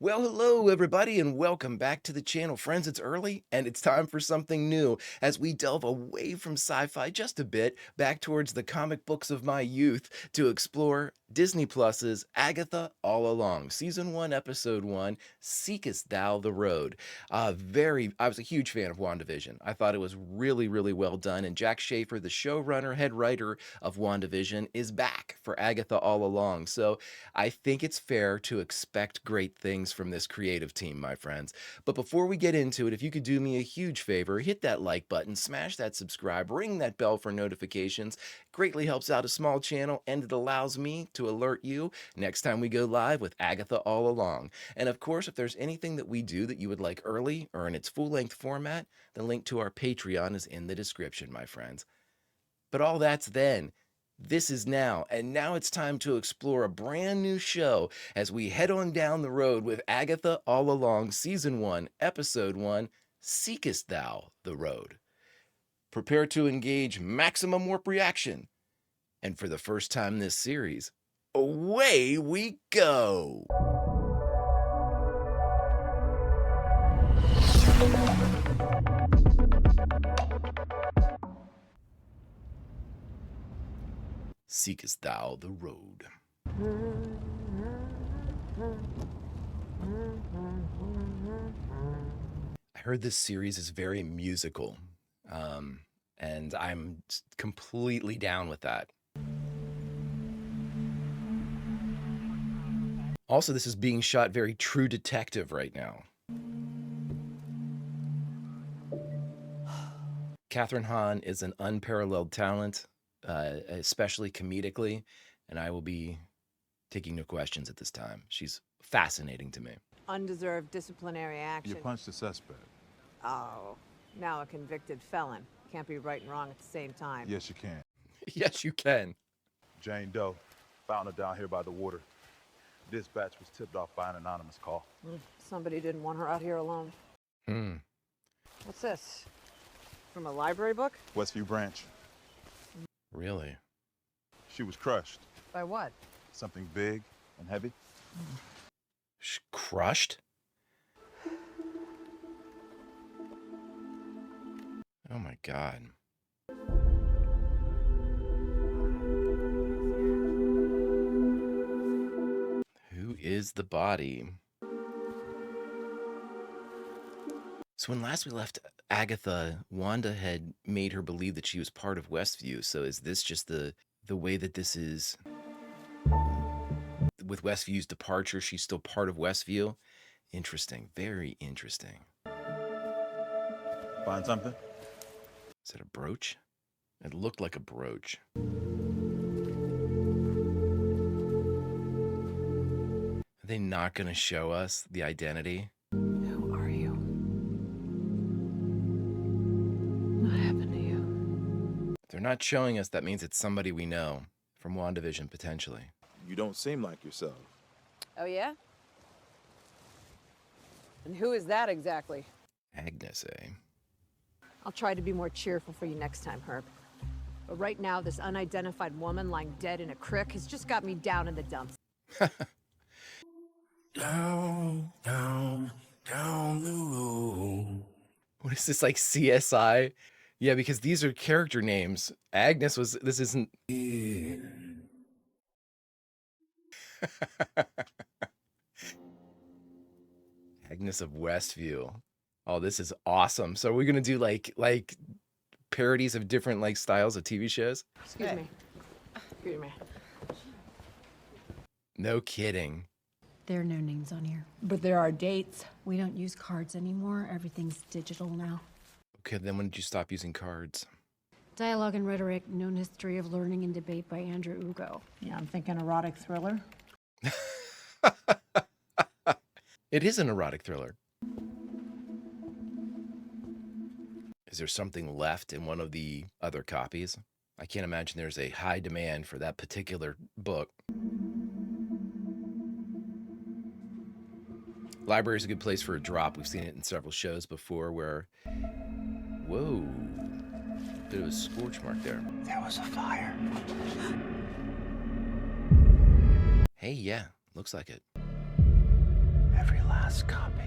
Well, hello everybody and welcome back to the channel. Friends, it's early and it's time for something new as we delve away from sci-fi just a bit back towards the comic books of my youth to explore Disney Plus's Agatha All Along, Season 1, Episode 1, Seekest Thou the Road. I was a huge fan of WandaVision. I thought it was really well done, and Jack Schaefer, the showrunner, head writer of WandaVision, is back for Agatha All Along. So I think it's fair to expect great things from this creative team, my friends. But before we get into it, if you could do me a huge favor, hit that like button, smash that subscribe, ring that bell for notifications. Greatly helps out a small channel, and it allows me to alert you next time we go live with Agatha All Along. And of course, if there's anything that we do that you would like early or in its full-length format, the link to our Patreon is in the description, my friends. But all that's then. This is now, and now it's time to explore a brand new show as we head on down the road with Agatha All Along, Season 1, Episode 1, Seekest Thou the Road. Prepare to engage maximum warp reaction. And for the first time this series, away we go! Seekest Thou the Road. I heard this series is very musical, and I'm completely down with that. Also, this is being shot very True Detective right now. Kathryn Hahn is an unparalleled talent, especially comedically, and I will be taking no questions at this time. She's fascinating to me. Undeserved disciplinary action. You punched the suspect. Oh, now a convicted felon. Can't be right and wrong at the same time. Yes, you can. Yes, you can. Jane Doe, found her down here by the water. Dispatch was tipped off by an anonymous call. Somebody didn't want her out here alone. What's this? From a library book? Westview Branch. Really? She was crushed. By what? Something big and heavy. Crushed? Oh my God. Who is the body? So when last we left Agatha, Wanda had made her believe that she was part of Westview. So is this just the way that this is? With Westview's departure, she's still part of Westview? Interesting. Very interesting. Find something? Is it a brooch? It looked like a brooch. Are they not going to show us the identity? Who are you? What happened to you? If they're not showing us, that means it's somebody we know from WandaVision, potentially. You don't seem like yourself. Oh, yeah? And who is that exactly? Agnes, eh? I'll try to be more cheerful for you next time, Herb. But right now, this unidentified woman lying dead in a creek has just got me down in the dumps. Down the road. What is this, like CSI? Yeah, because these are character names. Agnes was, this isn't... Yeah. Agnes of Westview. Oh, this is awesome. So we're gonna do like parodies of different like styles of TV shows? Excuse me. Excuse me. No kidding. There are no names on here. But there are dates. We don't use cards anymore. Everything's digital now. Okay, then when did you stop using cards? Dialogue and Rhetoric, Known History of Learning and Debate by Andrew Ugo. Yeah, I'm thinking erotic thriller. It is an erotic thriller. Is there something left in one of the other copies? I can't imagine there's a high demand for that particular book. Library is a good place for a drop. We've seen it in several shows before where... Whoa. Bit of a scorch mark there. There was a fire. Hey, yeah. Looks like it. Every last Must copy.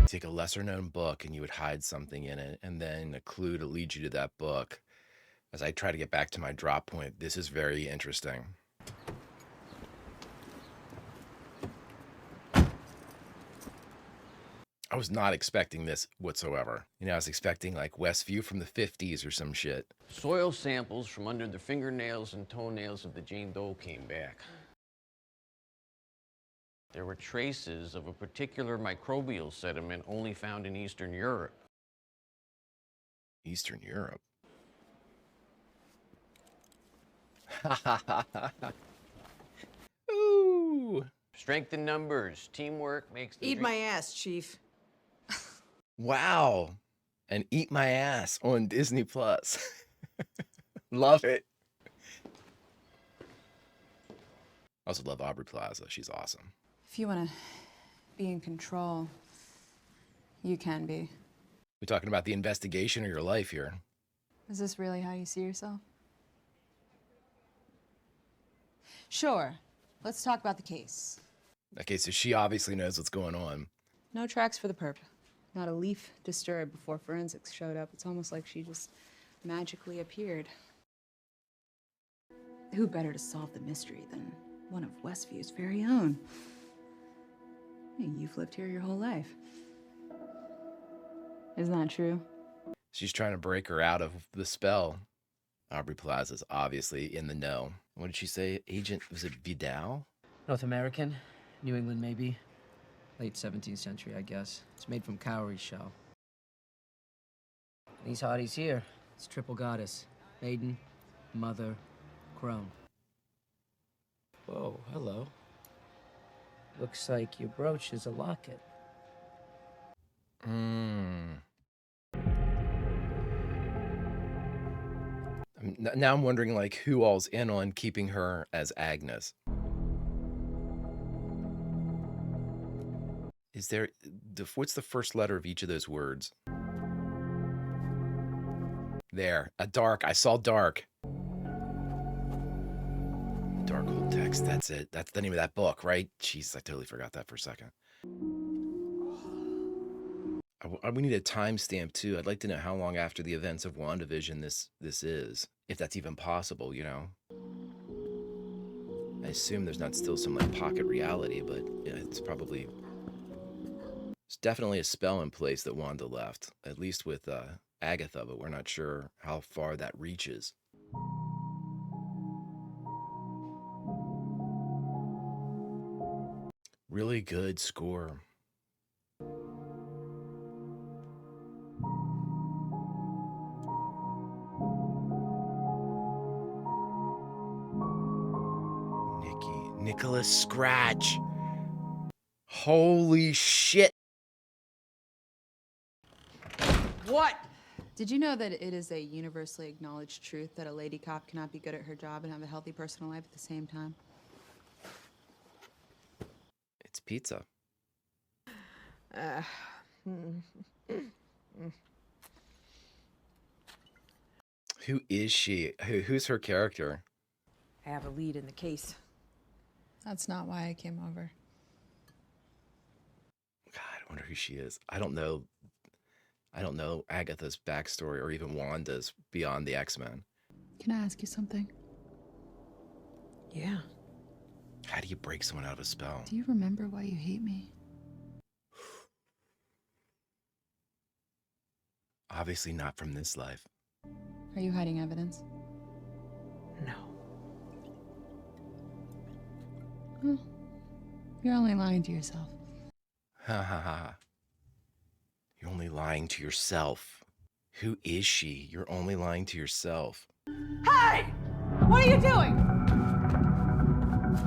Take a lesser known book and you would hide something in it, and then a clue to lead you to that book. As I try to get back to my drop point, this is very interesting. I was not expecting this whatsoever. You know, I was expecting like Westview from the 50s or some shit. Soil samples from under the fingernails and toenails of the Jane Doe came back. There were traces of a particular microbial sediment only found in Eastern Europe. Eastern Europe. Ooh. Strength in numbers, teamwork makes the Eat dream. my ass, Chief. Wow. And Eat My Ass on Disney Plus. Love it. I also love Aubrey Plaza. She's awesome. If you want to be in control, you can be. We're talking about the investigation of your life here. Is this really how you see yourself? Sure. Let's talk about the case. Okay, so she obviously knows what's going on. No tracks for the perp. Not a leaf disturbed before forensics showed up. It's almost like she just magically appeared. Who better to solve the mystery than one of Westview's very own? Hey, you've lived here your whole life. Isn't that true? She's trying to break her out of the spell. Aubrey Plaza's obviously in the know. What did she say? Agent, was it Vidal? North American, New England maybe. Late 17th century, I guess. It's made from cowrie shell. These hotties here, it's triple goddess. Maiden, mother, crone. Whoa, hello. Looks like your brooch is a locket. Now I'm wondering, like, who all's in on keeping her as Agnes? Is there... what's the first letter of each of those words? There. A dark. I saw dark. Darkhold text. That's it. That's the name of that book, right? Jeez, I totally forgot that for a second. We need a timestamp, too. I'd like to know how long after the events of WandaVision this is. If that's even possible, you know? I assume there's not still some, like, pocket reality, but yeah, it's probably... There's definitely a spell in place that Wanda left, at least with Agatha, but we're not sure how far that reaches. Really good score. Nicholas Scratch. Holy shit. What? Did you know that it is a universally acknowledged truth that a lady cop cannot be good at her job and have a healthy personal life at the same time? It's pizza. Who is she? Who's her character? I have a lead in the case. That's not why I came over. God, I wonder who she is. I don't know Agatha's backstory or even Wanda's beyond the X-Men. Can I ask you something? Yeah. How do you break someone out of a spell? Do you remember why you hate me? Obviously not from this life. Are you hiding evidence? No. Well, you're only lying to yourself. Ha ha ha. You're only lying to yourself. Who is she? You're only lying to yourself. Hey! What are you doing?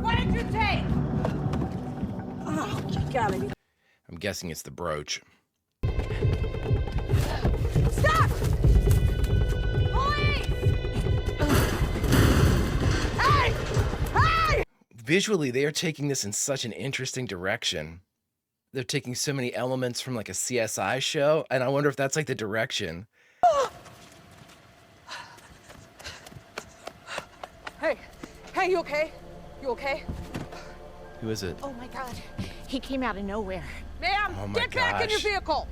What did you take? Oh, you gotta be... I'm guessing it's the brooch. Stop! Police! Hey! Hey! Visually, they are taking this in such an interesting direction. They're taking so many elements from like a CSI show, and I wonder if that's like the direction. Hey, you okay? You okay? Who is it? Oh my god. He came out of nowhere. Ma'am, Oh my get back in your gosh. vehicle!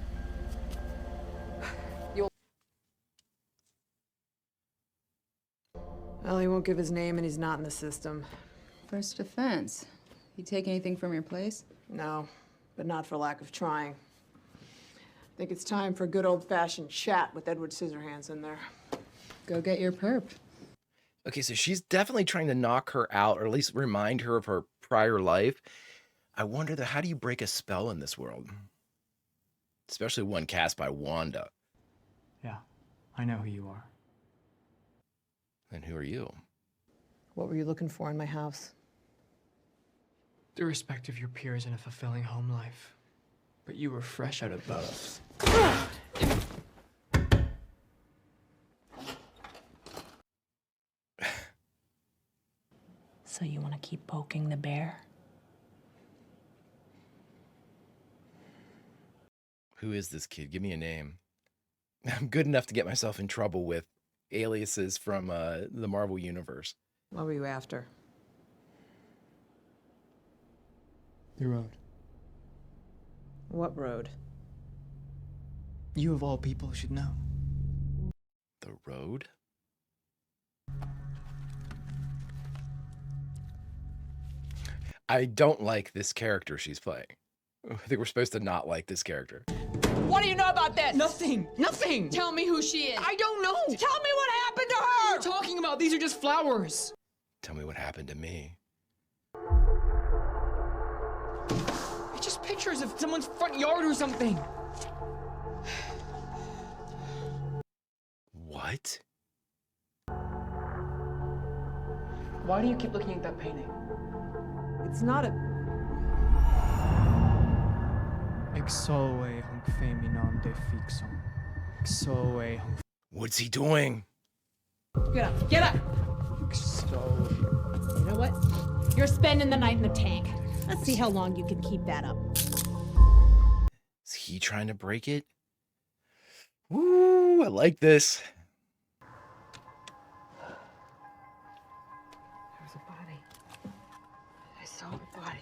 Well, he won't give his name and he's not in the system. First offense. You take anything from your place? No, but not for lack of trying. I think it's time for a good old-fashioned chat with Edward Scissorhands in there. Go get your perp. Okay, so she's definitely trying to knock her out, or at least remind her of her prior life. I wonder, though, how do you break a spell in this world? Especially one cast by Wanda. Yeah, I know who you are. And who are you? What were you looking for in my house? The respect of your peers in a fulfilling home life. But you were fresh out of both. So you want to keep poking the bear? Who is this kid? Give me a name. I'm good enough to get myself in trouble with aliases from the Marvel Universe. What were you after? The road. What road? You of all people should know. The road? I don't like this character she's playing. I think we're supposed to not like this character. What do you know about this? Nothing! Nothing! Tell me who she is. I don't know! Tell me what happened to What are her! you talking about? These are just flowers. Tell me what happened to me. It's just pictures of someone's front yard or something. What? Why do you keep looking at that painting? It's not a... Exoe hunc feminam de fixum. Exoe hunc... What's he doing? Get up, get up! Exoe... You know what? You're spending the night in the tank. Let's see how long you can keep that up. Is he trying to break it? Woo, I like this. There's a body. I saw the body.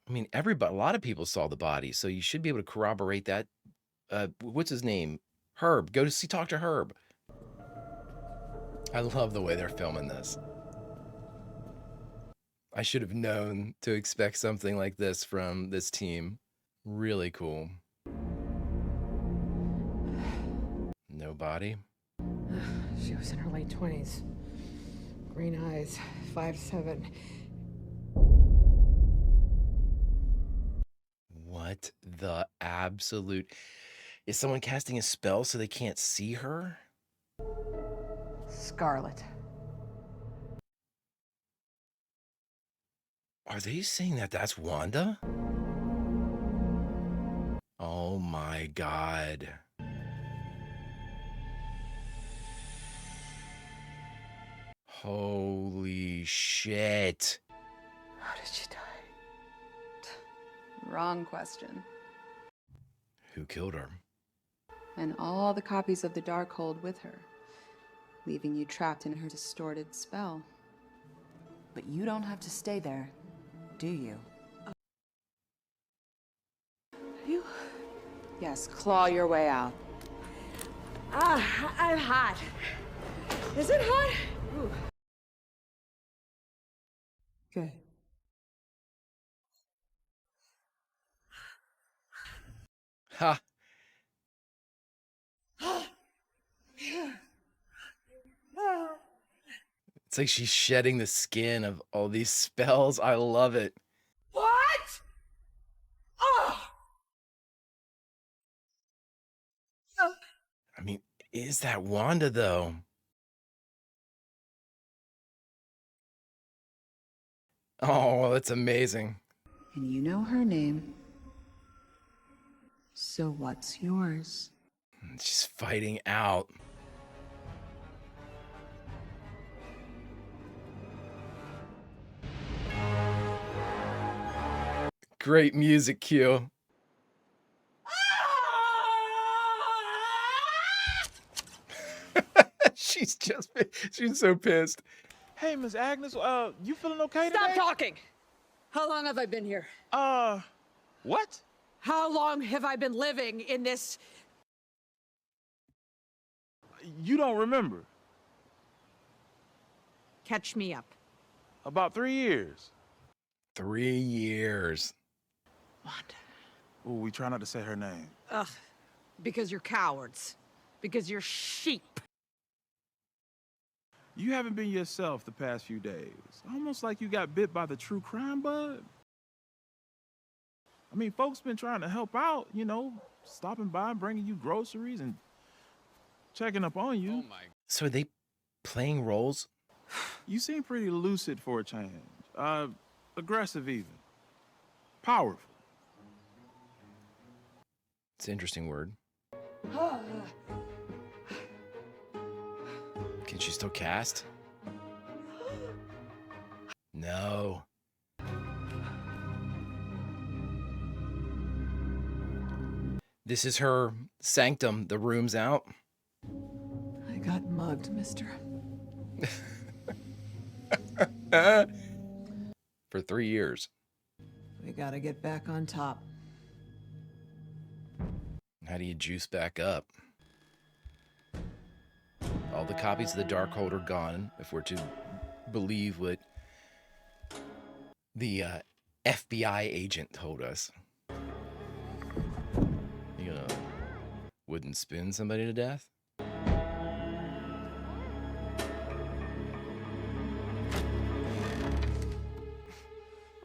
I mean, everybody, a lot of people saw the body, so you should be able to corroborate that. What's his name? Herb. Go to see, talk to Herb. I love the way they're filming this. I should have known to expect something like this from this team. Really cool. No body. She was in her late 20s. Green eyes, 5'7". What the absolute... Is someone casting a spell so they can't see her? Scarlet. Are they saying that that's Wanda? Oh my god. Holy shit. How did she die? Wrong question. Who killed her? And all the copies of the Darkhold with her, leaving you trapped in her distorted spell. But you don't have to stay there, do you? You? Yes, claw your way out. I'm hot. Is it hot? Ooh. Good. Ha! It's like she's shedding the skin of all these spells. I love it. What? Oh! I mean, is that Wanda, though? Oh, that's amazing. And you know her name. So what's yours? She's fighting out. Great music cue. She's so pissed. Hey, Miss Agnes, you feeling okay Stop today? talking! How long have I been here? What? How long have I been living in this? You don't remember? Catch me up. About 3 years. 3 years. Ooh, we try not to say her name. Ugh. Because you're cowards. Because you're sheep. You haven't been yourself the past few days. Almost like you got bit by the true crime bug. I mean, folks been trying to help out, you know, stopping by, bringing you groceries and checking up on you. Oh my. So are they playing roles? You seem pretty lucid for a change. Aggressive even. Powerful. It's an interesting word. Can she still cast? No. This is her sanctum. The room's out. I got mugged, mister. For 3 years. We gotta get back on top. How do you juice back up? All the copies of the Darkhold are gone, if we're to believe what the FBI agent told us. You gonna wooden spin somebody to death?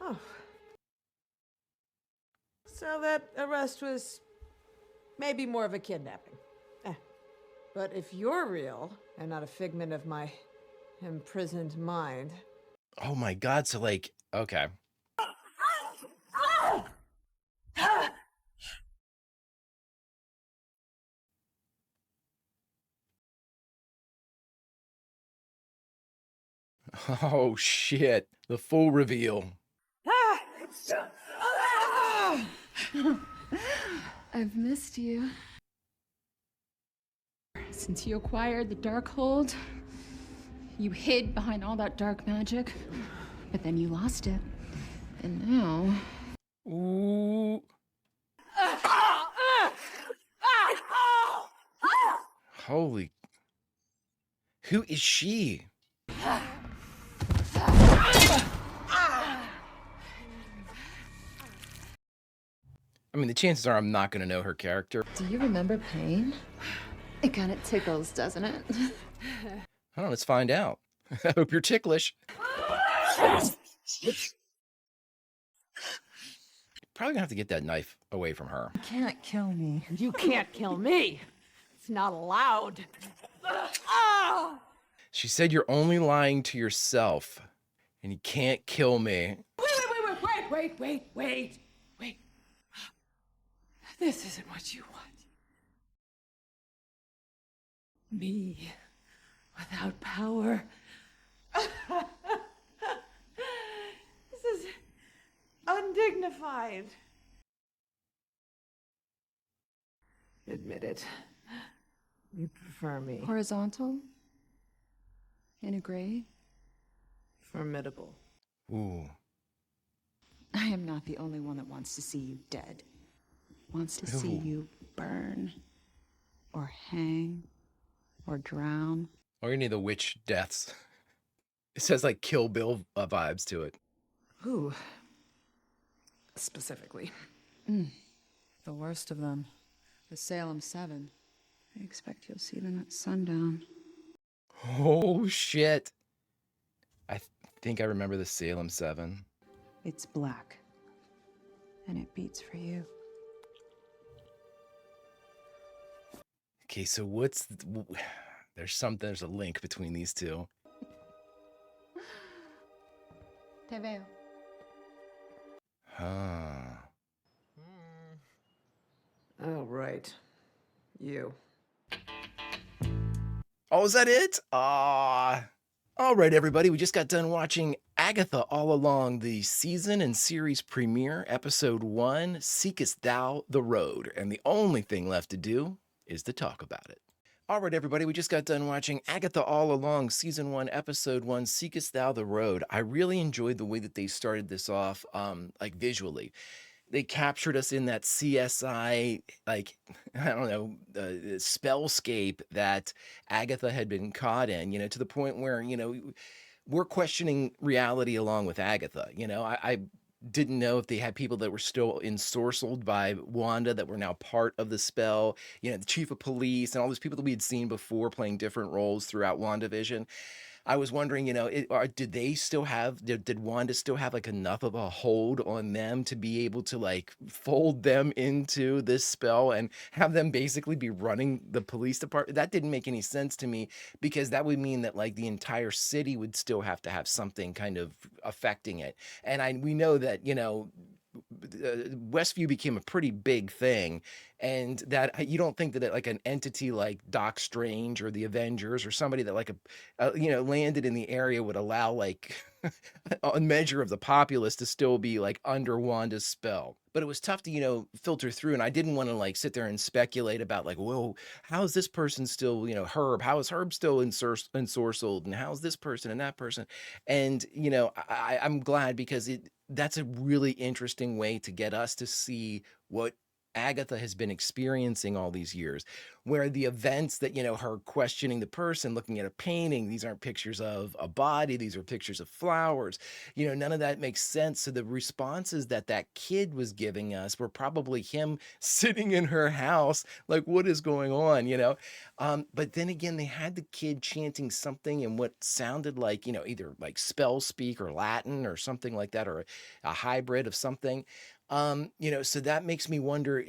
Oh. So that arrest was maybe more of a kidnapping. But if you're real and not a figment of my imprisoned mind. Oh my god, so like, okay. Oh shit, the full reveal. I've missed you. Since you acquired the Darkhold, you hid behind all that dark magic, but then you lost it. And now... Ooh. Holy. Who is she? I mean, the chances are I'm not going to know her character. Do you remember pain? It kind of tickles, doesn't it? I don't know, let's find out. I hope you're ticklish. Probably gonna have to get that knife away from her. You can't kill me. You can't kill me. It's not allowed. She said you're only lying to yourself, and you can't kill me. Wait. This isn't what you want. Me without power. This is undignified. Admit it. You prefer me. Horizontal? In a grave? Formidable. Ooh. I am not the only one that wants to see you dead. Wants to see you burn, or hang, or drown. Or any of the witch deaths. It says like Kill Bill vibes to it. Who? Specifically. The worst of them. The Salem 7. I expect you'll see them at sundown. Oh shit. I think I remember the Salem 7. It's black. And it beats for you. Okay, so there's a link between these two. Te veo. Huh. Oh, right. You. Oh, is that it? Ah. All right, everybody. We just got done watching Agatha All Along, the season and series premiere, episode 1, Seekest Thou the Road. And the only thing left to do is to talk about it. All right, everybody, we just got done watching Agatha All Along, Season 1, Episode 1, Seekest Thou the Road. I really enjoyed the way that they started this off, like visually. They captured us in that CSI, like, I don't know, spellscape that Agatha had been caught in, to the point where, we're questioning reality along with Agatha. I didn't know if they had people that were still ensorcelled by Wanda that were now part of the spell, the chief of police and all those people that we had seen before playing different roles throughout WandaVision. I was wondering, did they still have, did Wanda still have like enough of a hold on them to be able to like fold them into this spell and have them basically be running the police department? That didn't make any sense to me, because that would mean that like the entire city would still have to have something kind of affecting it. And we know that, Westview became a pretty big thing, and that you don't think that like an entity like Doc Strange or the Avengers or somebody that like landed in the area would allow like a measure of the populace to still be like under Wanda's spell. But it was tough to, filter through. And I didn't want to like sit there and speculate about like, whoa, how is this person still, Herb? How is Herb still ensorcelled? And how's this person and that person? And, I'm glad, because that's a really interesting way to get us to see what Agatha has been experiencing all these years, where the events that, her questioning the person, looking at a painting, these aren't pictures of a body, these are pictures of flowers, none of that makes sense. So the responses that that kid was giving us were probably him sitting in her house, like, what is going on, but then again, they had the kid chanting something in what sounded like, either like spell speak or Latin or something like that, or a hybrid of something. So that makes me wonder,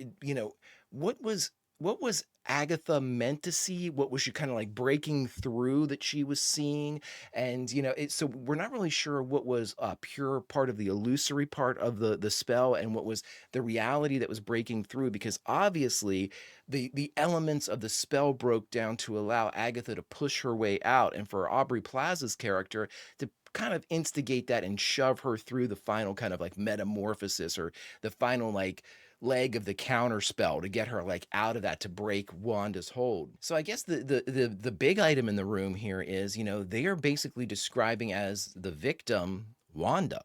what was Agatha meant to see? What was she kind of like breaking through that she was seeing? And so we're not really sure what was a pure part of the illusory part of the spell, and what was the reality that was breaking through, because obviously the elements of the spell broke down to allow Agatha to push her way out, and for Aubrey Plaza's character to kind of instigate that and shove her through the final kind of like metamorphosis, or the final like leg of the counter spell to get her like out of that, to break Wanda's hold. So I guess the big item in the room here is, they are basically describing as the victim Wanda.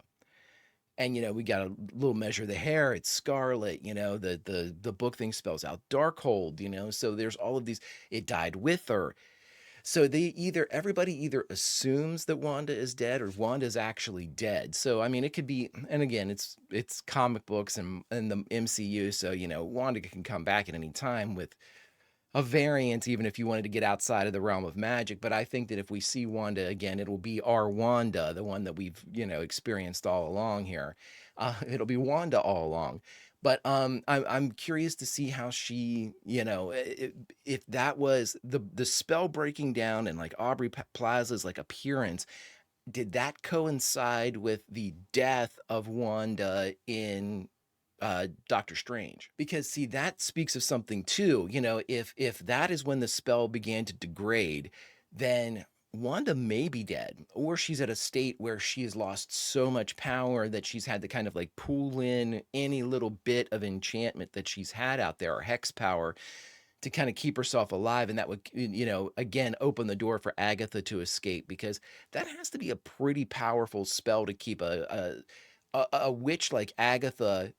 And we got a little measure of the hair, it's scarlet, the book thing spells out Darkhold, so there's all of these, it died with her. So everybody either assumes that Wanda is dead, or Wanda is actually dead. So I mean, it could be, and again, it's comic books and the MCU, so Wanda can come back at any time with a variant, even if you wanted to get outside of the realm of magic. But I think that if we see Wanda again, it'll be our Wanda, the one that we've experienced all along here. It'll be Wanda all along. But I'm curious to see how she, if that was the spell breaking down, and like Aubrey Plaza's like appearance, did that coincide with the death of Wanda in Doctor Strange? Because see, that speaks of something too. If that is when the spell began to degrade, then Wanda may be dead, or she's at a state where she has lost so much power that she's had to kind of like pull in any little bit of enchantment that she's had out there, or hex power, to kind of keep herself alive. And that would, again, open the door for Agatha to escape, because that has to be a pretty powerful spell to keep a witch like Agatha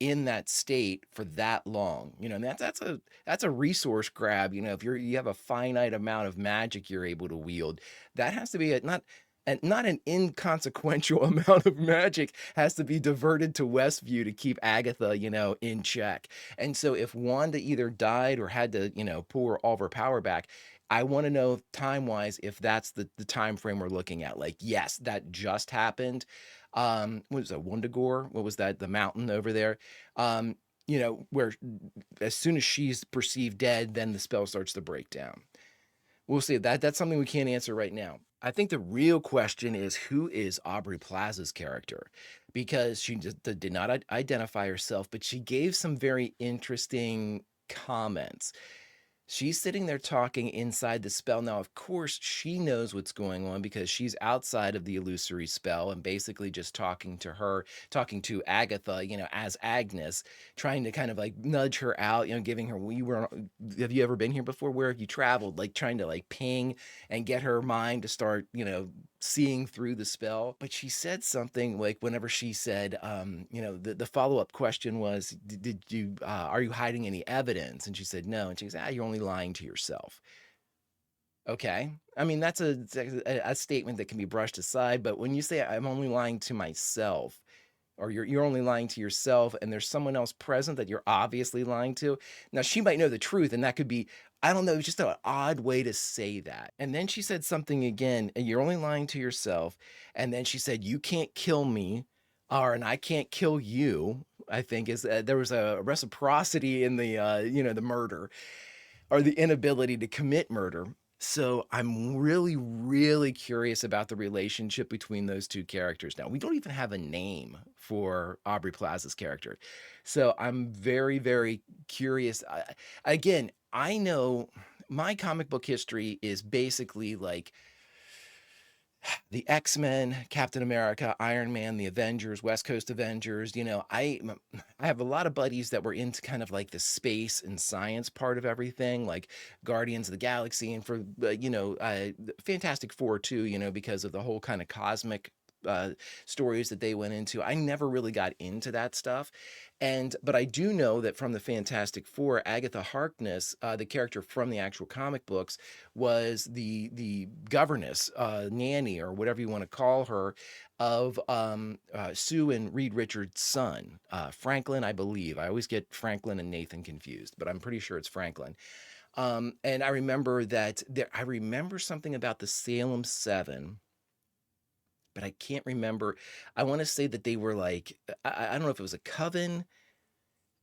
in that state for that long. And that's a resource grab. If you have a finite amount of magic you're able to wield, that has to be not an inconsequential amount of magic has to be diverted to Westview to keep Agatha, in check. And so if Wanda either died or had to, pull all of her power back, I want to know time-wise if that's the time frame we're looking at. Like, yes, that just happened. What was that, Wundagore? What was that? The mountain over there. Where as soon as she's perceived dead, then the spell starts to break down. We'll see. That's something we can't answer right now. I think the real question is, who is Aubrey Plaza's character? Because she just did not identify herself, but she gave some very interesting comments. She's sitting there talking inside the spell. Now, of course, she knows what's going on because she's outside of the illusory spell and basically just talking to her, talking to Agatha, as Agnes, trying to kind of like nudge her out, giving her, have you ever been here before? Where have you traveled? Like trying to like ping and get her mind to start, seeing through the spell. But she said something like whenever she said, the follow-up question was, did you, are you hiding any evidence? And she said, no. And she goes, you're only lying to yourself. Okay. I mean, that's a statement that can be brushed aside. But when you say I'm only lying to myself, or you're only lying to yourself and there's someone else present that you're obviously lying to. Now, she might know the truth, and that could be, I don't know, just an odd way to say that. And then she said something again, and you're only lying to yourself. And then she said, you can't kill me, and I can't kill you. I think is there was a reciprocity in the, the murder or the inability to commit murder. So I'm really, really curious about the relationship between those two characters. Now, we don't even have a name for Aubrey Plaza's character. So I'm very, very curious. Again, I know my comic book history is basically like the X-Men, Captain America, Iron Man, the Avengers, West Coast Avengers. I have a lot of buddies that were into kind of like the space and science part of everything, like Guardians of the Galaxy, and for Fantastic Four too, because of the whole kind of cosmic stories that they went into. I never really got into that stuff. But I do know that from the Fantastic Four, Agatha Harkness, the character from the actual comic books, was the governess, nanny, or whatever you want to call her, of Sue and Reed Richards' son, Franklin, I believe. I always get Franklin and Nathan confused, but I'm pretty sure it's Franklin. And I remember I remember something about the Salem 7, but I can't remember. I want to say that they were like, I don't know if it was a coven.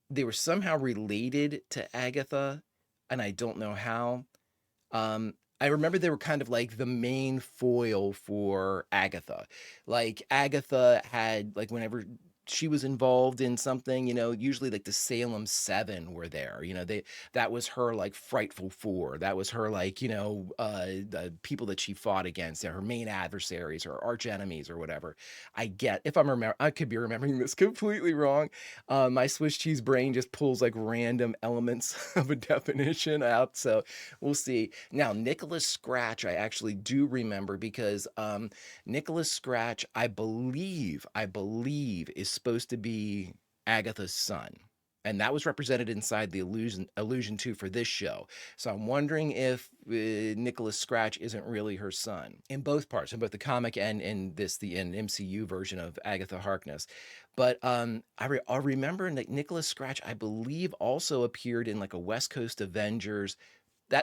They were somehow related to Agatha, and I don't know how. I remember they were kind of like the main foil for Agatha. Like Agatha had, like, whenever she was involved in something, usually like the Salem 7 were there. That was her like frightful four. That was her like, the people that she fought against, her main adversaries or arch enemies or whatever. I could be remembering this completely wrong. My Swiss cheese brain just pulls like random elements of a definition out. So we'll see. Now, Nicholas Scratch, I actually do remember because Nicholas Scratch, I believe is supposed to be Agatha's son. And that was represented inside the illusion 2 for this show. So I'm wondering if Nicholas Scratch isn't really her son in both parts, in both the comic and in the MCU version of Agatha Harkness. But I remember that Nicholas Scratch, I believe, also appeared in like a West Coast Avengers.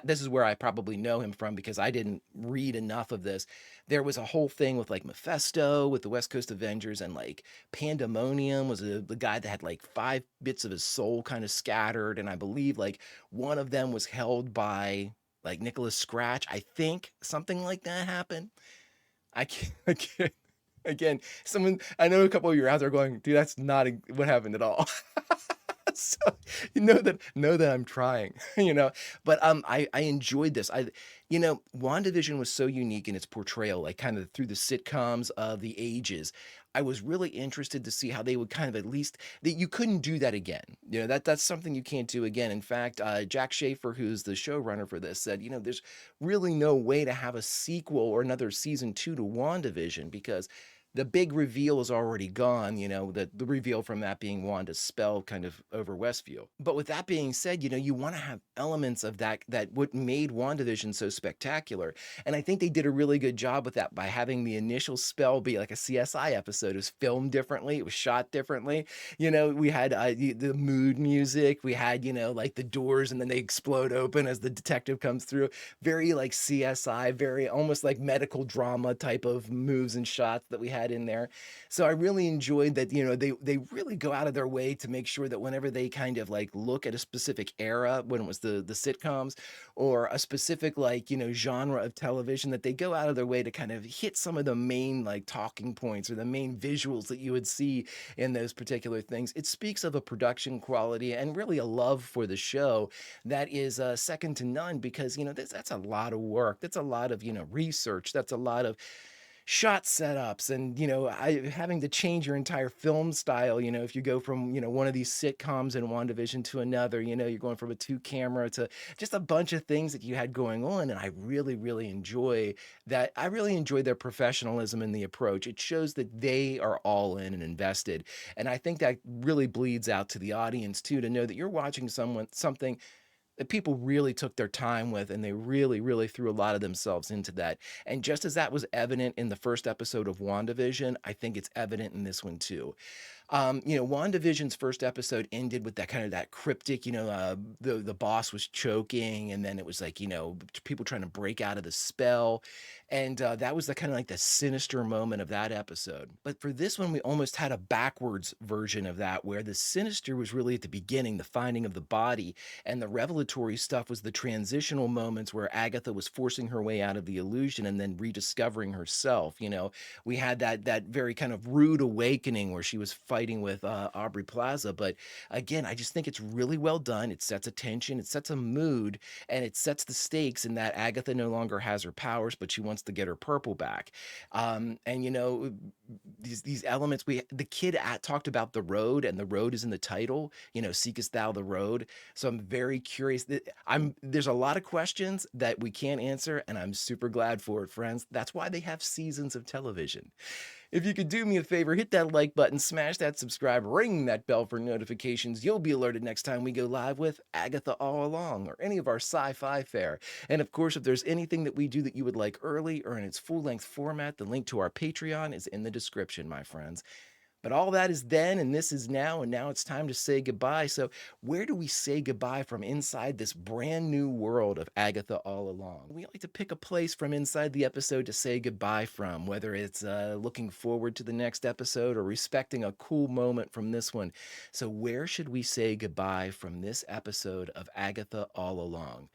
This is where I probably know him from because I didn't read enough of this. There was a whole thing with like Mephisto with the West Coast Avengers, and like Pandemonium was the guy that had like 5 bits of his soul kind of scattered. And I believe like one of them was held by like Nicholas Scratch. I think something like that happened. I can't. Again, I know a couple of you are out there going, dude, that's not what happened at all. So know that I'm trying, but I enjoyed this. WandaVision was so unique in its portrayal, like kind of through the sitcoms of the ages. I was really interested to see how they would kind of, at least, that you couldn't do that again. That's something you can't do again. In fact, Jack Schaefer, who's the showrunner for this, said, there's really no way to have a sequel or another season 2 to WandaVision because the big reveal is already gone, the reveal from that being Wanda's spell kind of over Westview. But with that being said, you want to have elements of that what made WandaVision so spectacular. And I think they did a really good job with that by having the initial spell be like a CSI episode. It was filmed differently. It was shot differently. We had the mood music. We had, like the doors and then they explode open as the detective comes through. Very like CSI, very almost like medical drama type of moves and shots that we had. had in there. So I really enjoyed that, they really go out of their way to make sure that whenever they kind of like look at a specific era, when it was the sitcoms, or a specific like, genre of television, that they go out of their way to kind of hit some of the main like talking points or the main visuals that you would see in those particular things. It speaks of a production quality and really a love for the show that is second to none, because that's a lot of work, that's a lot of research, that's a lot of shot setups, and having to change your entire film style. If you go from one of these sitcoms in WandaVision to another, you're going from a two camera to just a bunch of things that you had going on. And I really, really enjoy that. I really enjoy their professionalism in the approach. It shows that they are all in and invested, and I think that really bleeds out to the audience too, to know that you're watching something that people really took their time with, and they really, really threw a lot of themselves into that. And just as that was evident in the first episode of WandaVision, I think it's evident in this one too. WandaVision's first episode ended with that kind of that cryptic, the boss was choking, and then it was like, people trying to break out of the spell. And that was the kind of like the sinister moment of that episode. But for this one, we almost had a backwards version of that, where the sinister was really at the beginning, the finding of the body, and the revelatory stuff was the transitional moments where Agatha was forcing her way out of the illusion and then rediscovering herself. We had that very kind of rude awakening where she was fighting with Aubrey Plaza. But again, I just think it's really well done. It sets a tension, it sets a mood, and it sets the stakes in that Agatha no longer has her powers, but she wants to get her purple back. And these elements, the kid talked about the road, and the road is in the title. Seekest thou the road? So I'm very curious. There's a lot of questions that we can't answer, and I'm super glad for it, friends. That's why they have seasons of television. If you could do me a favor, hit that like button, smash that subscribe, ring that bell for notifications. You'll be alerted next time we go live with Agatha All Along or any of our sci-fi fare. And of course, if there's anything that we do that you would like early or in its full-length format, the link to our Patreon is in the description, my friends. But all that is then, and this is now, and now it's time to say goodbye. So where do we say goodbye from inside this brand new world of Agatha All Along? We like to pick a place from inside the episode to say goodbye from, whether it's looking forward to the next episode or respecting a cool moment from this one. So where should we say goodbye from this episode of Agatha All Along?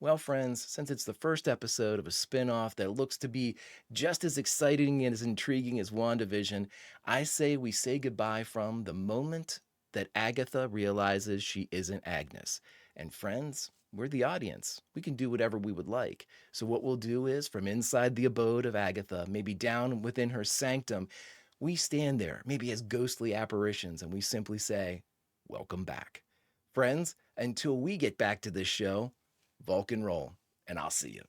Well, friends, since it's the first episode of a spin-off that looks to be just as exciting and as intriguing as WandaVision, I say we say goodbye from the moment that Agatha realizes she isn't Agnes. And friends, we're the audience. We can do whatever we would like. So what we'll do is, from inside the abode of Agatha, maybe down within her sanctum, we stand there, maybe as ghostly apparitions, and we simply say, welcome back. Friends, until we get back to this show, Vulcan roll, and I'll see you.